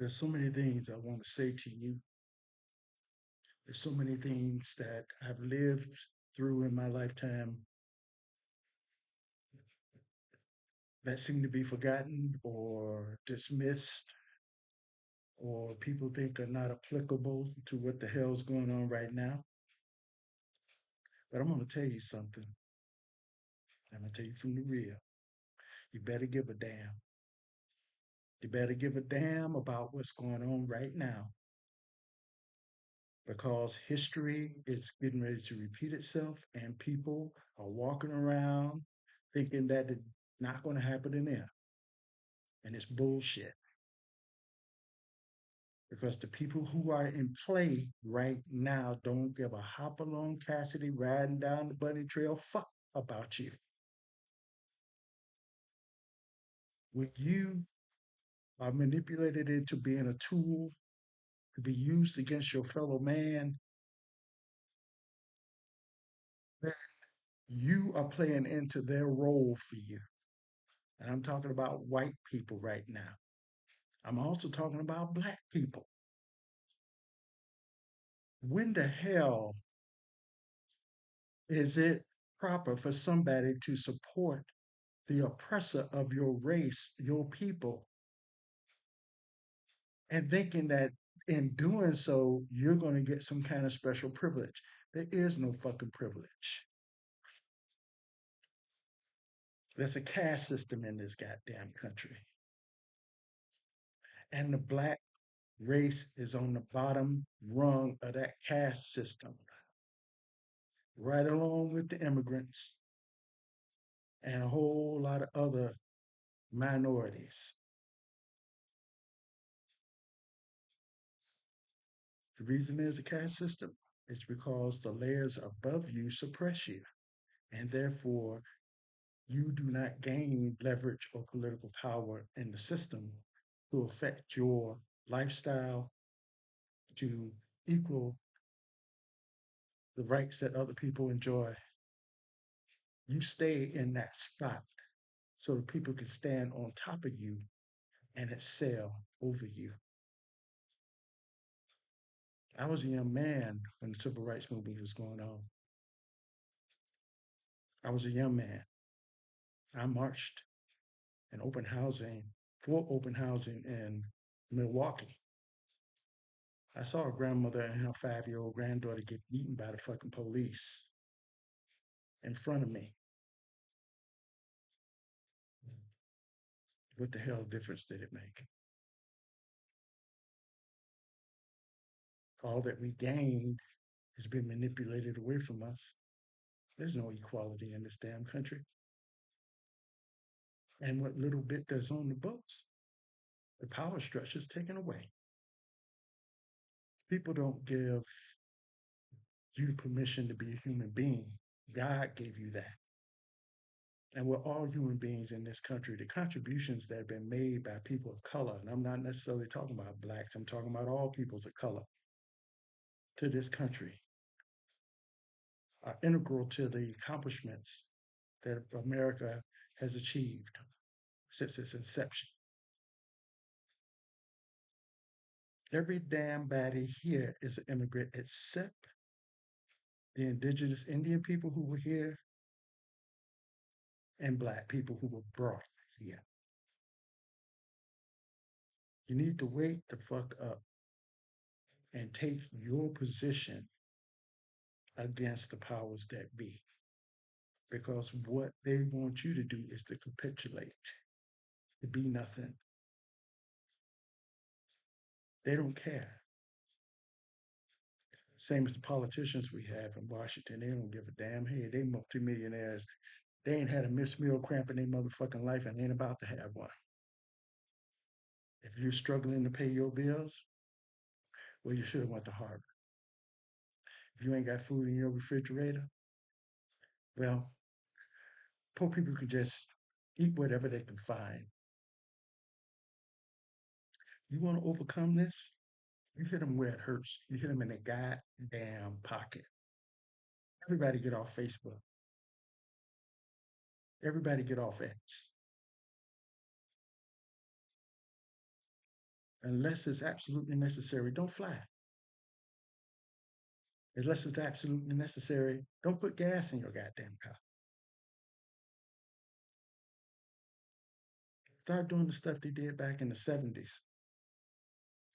There's so many things I want to say to you. There's so many things that I've lived through in my lifetime that seem to be forgotten or dismissed, or people think are not applicable to what the hell's going on right now. But I'm going to tell you something. I'm going to tell you from the real. You better give a damn. You better give a damn about what's going on right now because history is getting ready to repeat itself and people are walking around thinking that it's not going to happen to them. And it's bullshit because the people who are in play right now don't give a hop along Cassidy riding down the bunny trail fuck about you. When you are manipulated into being a tool to be used against your fellow man, then you are playing into their role for you. And I'm talking about white people right now. I'm also talking about black people. When the hell is it proper for somebody to support the oppressor of your race, your people, and thinking that in doing so, you're going to get some kind of special privilege? There is no fucking privilege. There's a caste system in this goddamn country. And the black race is on the bottom rung of that caste system, right along with the immigrants and a whole lot of other minorities. The reason there's a caste system is because the layers above you suppress you, and therefore you do not gain leverage or political power in the system to affect your lifestyle, to equal the rights that other people enjoy. You stay in that spot so that people can stand on top of you and excel over you. I was a young man when the civil rights movement was going on. I was a young man. I marched in open housing for open housing in Milwaukee. I saw a grandmother and her 5-year-old granddaughter get beaten by the fucking police in front of me. What the hell difference did it make? All that we gained has been manipulated away from us. There's no equality in this damn country. And what little bit that's on the books, the power structure is taken away. People don't give you permission to be a human being. God gave you that. And we're all human beings in this country. The contributions that have been made by people of color, and I'm not necessarily talking about blacks, I'm talking about all peoples of color to this country, are integral to the accomplishments that America has achieved since its inception. Every damn body here is an immigrant except the indigenous Indian people who were here and black people who were brought here. You need to wake the fuck up and take your position against the powers that be. Because what they want you to do is to capitulate, to be nothing. They don't care. Same as the politicians we have in Washington. They don't give a damn. Hey, they multimillionaires. They ain't had a missed meal cramp in their motherfucking life and ain't about to have one. If you're struggling to pay your bills, well, you should have went to Harvard. If you ain't got food in your refrigerator, well, poor people can just eat whatever they can find. You want to overcome this? You hit them where it hurts. You hit them in the goddamn pocket. Everybody get off Facebook. Everybody get off X. Unless it's absolutely necessary, don't fly. Unless it's absolutely necessary, don't put gas in your goddamn car. Start doing the stuff they did back in the 70s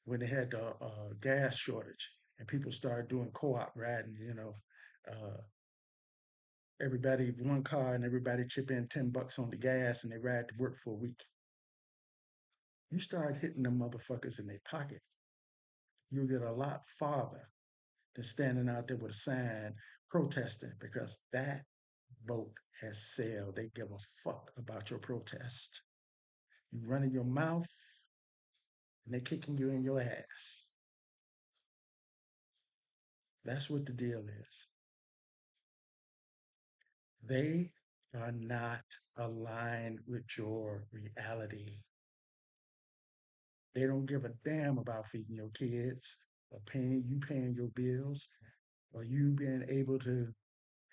when they had the gas shortage and people started doing co-op riding, uh, everybody one car and everybody chip in $10 on the gas and they ride to work for a week. You start hitting them motherfuckers in their pocket, you'll get a lot farther than standing out there with a sign protesting because that boat has sailed. They give a fuck about your protest. You running your mouth and they kicking you in your ass. That's what the deal is. They are not aligned with your reality. They don't give a damn about feeding your kids or paying your bills or you being able to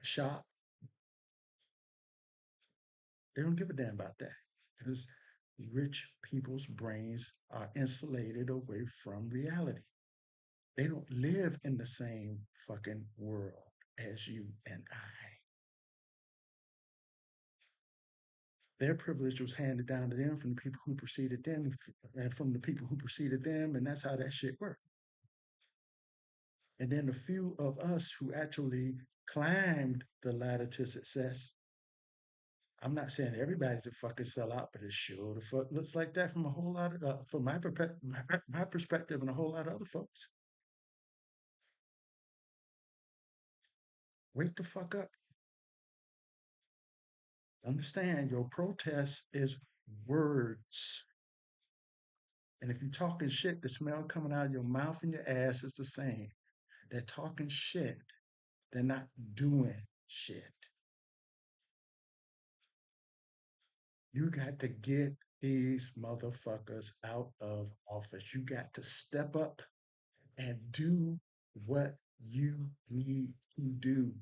shop. They don't give a damn about that because rich people's brains are insulated away from reality. They don't live in the same fucking world as you and I. Their privilege was handed down to them from the people who preceded them and from the people who preceded them, and that's how that shit worked. And then the few of us who actually climbed the ladder to success. I'm not saying everybody's a fucking sellout, but it sure the fuck looks like that from a whole lot of, from my perspective, and a whole lot of other folks. Wake the fuck up. Understand your protest is words. And if you're talking shit, the smell coming out of your mouth and your ass is the same. They're talking shit. They're not doing shit. You got to get these motherfuckers out of office. You got to step up and do what you need to do.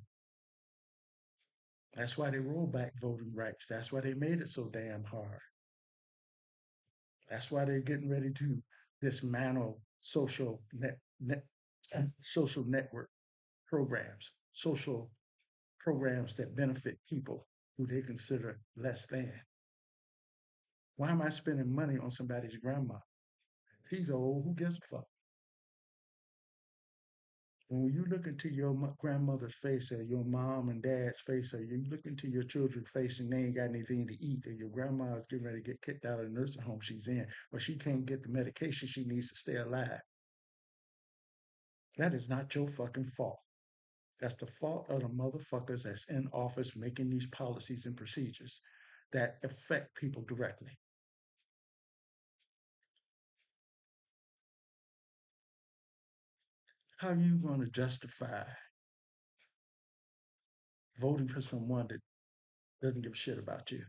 That's why they rolled back voting rights. That's why they made it so damn hard. That's why they're getting ready to dismantle social network programs, social programs that benefit people who they consider less than. Why am I spending money on somebody's grandma? She's old. Who gives a fuck? And when you look into your grandmother's face or your mom and dad's face, or you look into your children's face and they ain't got anything to eat, or your grandma's getting ready to get kicked out of the nursing home she's in, or she can't get the medication she needs to stay alive, that is not your fucking fault. That's the fault of the motherfuckers that's in office making these policies and procedures that affect people directly. How are you going to justify voting for someone that doesn't give a shit about you?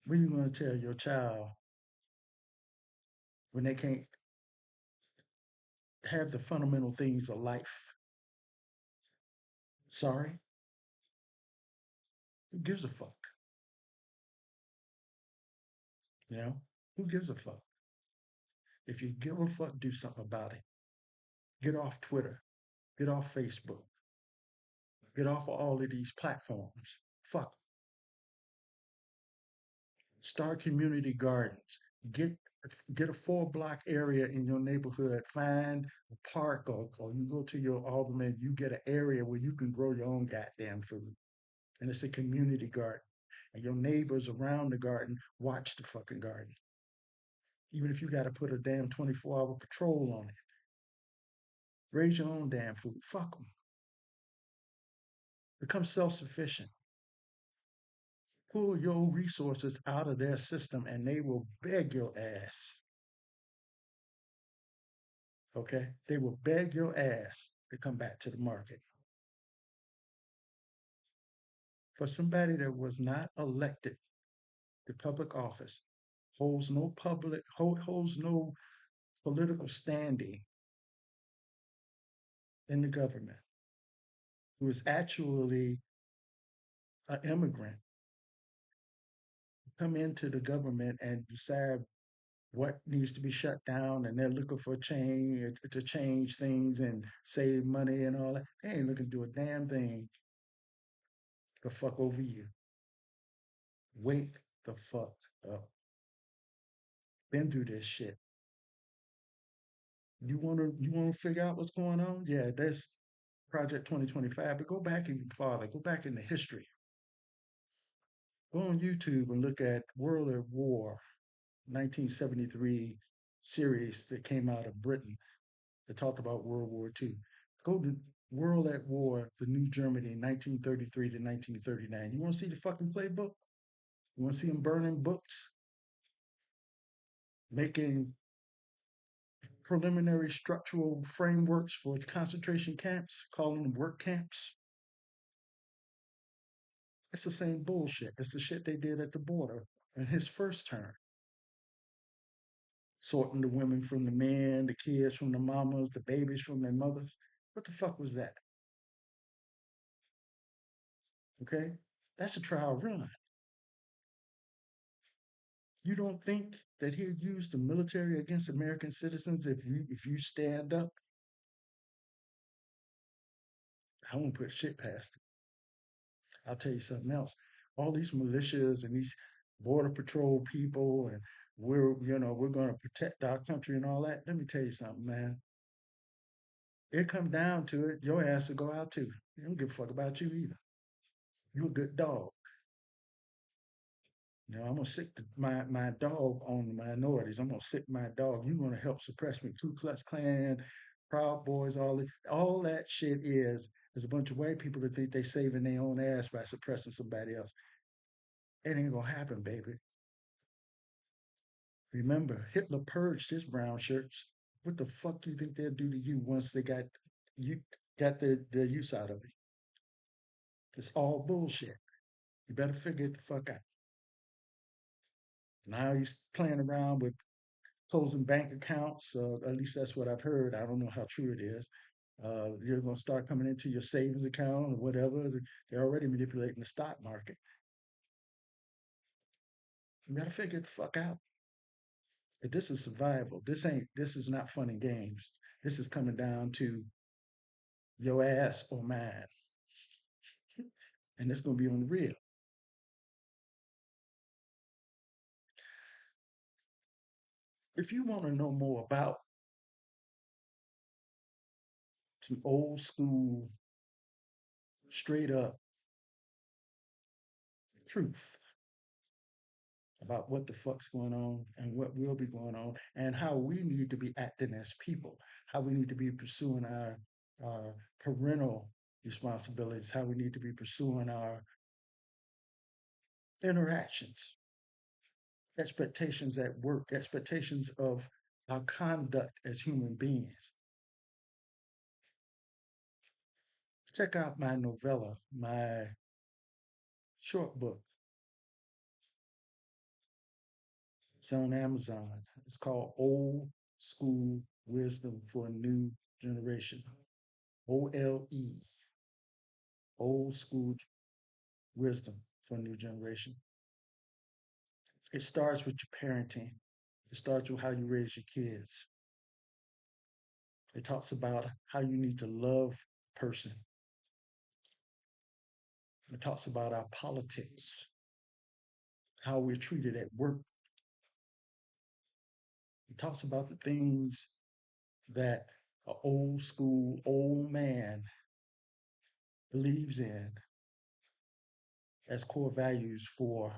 What are you going to tell your child when they can't have the fundamental things of life? Sorry? Who gives a fuck? You know? Who gives a fuck? If you give a fuck, do something about it. Get off Twitter. Get off Facebook. Get off of all of these platforms. Fuck. Start community gardens. Get get a 4 block area in your neighborhood. Find a park or you go to your alderman, you get an area where you can grow your own goddamn food. And it's a community garden. And your neighbors around the garden watch the fucking garden. Even if you got to put a damn 24-hour patrol on it. Raise your own damn food. Fuck them. Become self sufficient. Pull your resources out of their system and they will beg your ass. Okay? They will beg your ass to come back to the market. For somebody that was not elected to public office, holds no political standing in the government, who is actually an immigrant, come into the government and decide what needs to be shut down, and they're looking for change to change things and save money and all that. They ain't looking to do a damn thing to fuck over you. Wake the fuck up. Been through this shit. You wanna figure out what's going on? Yeah, that's Project 2025. But go back even farther. Go back into history. Go on YouTube and look at World at War 1973 series that came out of Britain that talked about World War II. Go to World at War, the New Germany, 1933 to 1939. You want to see the fucking playbook? You want to see them burning books, making preliminary structural frameworks for concentration camps, calling them work camps? It's the same bullshit. It's the shit they did at the border in his first term, sorting the women from the men, the kids from the mamas, the babies from their mothers. What the fuck was that? Okay? That's a trial run. You don't think that he'll use the military against American citizens if you stand up? I won't put shit past it. I'll tell you something else. All these militias and these border patrol people and we're gonna protect our country and all that. Let me tell you something, man. It come down to it, your ass will go out too. You don't give a fuck about you either. You a good dog. I'm gonna sick my dog on the minorities. I'm gonna sick my dog. You're gonna help suppress me. Ku Klux Klan, Proud Boys, all that shit is a bunch of white people that think they saving their own ass by suppressing somebody else. It ain't gonna happen, baby. Remember, Hitler purged his brown shirts. What the fuck do you think they'll do to you once they you got their use out of it? It's all bullshit. You better figure it the fuck out. Now he's playing around with closing bank accounts. At least that's what I've heard. I don't know how true it is. You're going to start coming into your savings account or whatever. They're already manipulating the stock market. You got to figure it the fuck out. If this is survival, this is not fun and games. This is coming down to your ass or mine. And it's going to be on the real. If you want to know more about some old school, straight up truth about what the fuck's going on and what will be going on and how we need to be acting as people, how we need to be pursuing our parental responsibilities, how we need to be pursuing our interactions, expectations at work, expectations of our conduct as human beings. Check out my novella, my short book. It's on Amazon. It's called Old School Wisdom for a New Generation. OLE, Old School Wisdom for a New Generation. It starts with your parenting. It starts with how you raise your kids. It talks about how you need to love a person. It talks about our politics, how we're treated at work. It talks about the things that an old school, old man believes in as core values for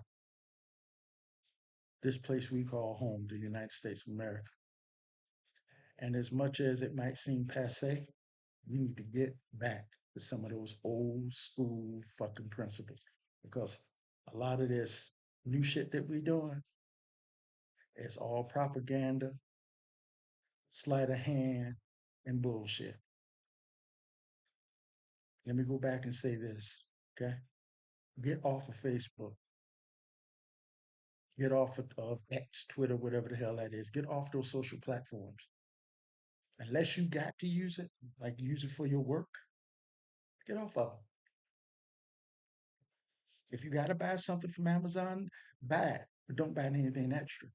this place we call home, the United States of America. And as much as it might seem passe, we need to get back to some of those old school fucking principles because a lot of this new shit that we doing is all propaganda, sleight of hand, and bullshit. Let me go back and say this, okay? Get off of Facebook. Get off of X, Twitter, whatever the hell that is. Get off those social platforms. Unless you got to use it, like use it for your work, get off of them. If you got to buy something from Amazon, buy it, but don't buy anything extra.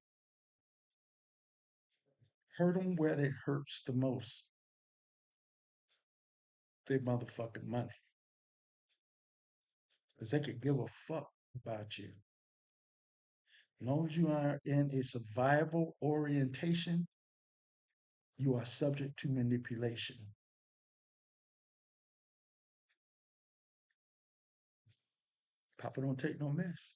Hurt them where it hurts the most. Their motherfucking money. Because they could give a fuck about you. As long as you are in a survival orientation, you are subject to manipulation. Papa don't take no mess.